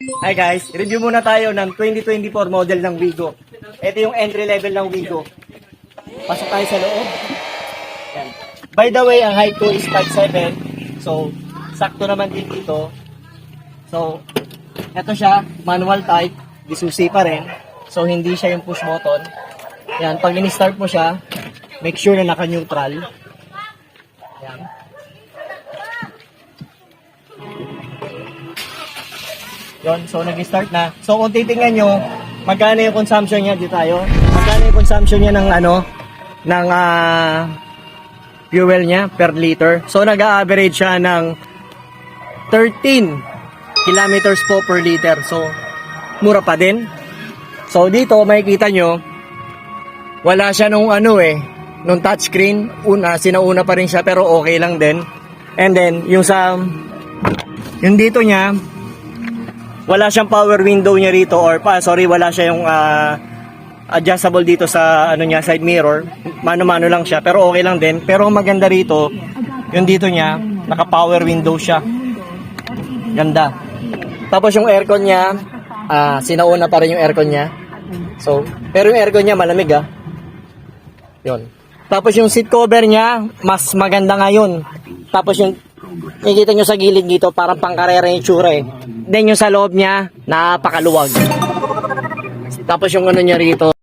Hi guys, review muna tayo ng 2024 model ng Wigo. Ito yung entry level ng Wigo. Pasok tayo sa loob. Yan. By the way, ang height ko is 5'7". So, sakto naman din dito. So, ito siya, manual type. Disusi pa rin. So, hindi siya yung push button. Yan, pag in-start mo siya, make sure na naka-neutral. Yan. Yon, so nag-start na. So kung titingnan nyo, magkano yung consumption niya dito tayo? Magkano yung consumption niya ng fuel niya per liter? So nag-average siya ng 13 kilometers po per liter. So mura pa din. So dito makikita nyo, wala siya nung nung touchscreen. Sinauna pa rin siya pero okay lang din. And then yung dito niya, wala siyang power window niya rito wala siya yung adjustable dito sa side mirror. Mano-mano lang siya pero okay lang din. Pero ang maganda rito, yung dito niya, naka-power window siya. Ganda. Tapos yung aircon niya, sinauna pa rin yung aircon niya. So, pero yung aircon niya malamig Yun. Tapos yung seat cover niya, mas maganda ngayon. Tapos yung nakikita nyo sa gilid dito, parang pangkarera yung tsura Then yung sa loob niya, napakaluwag. Tapos yung niya rito,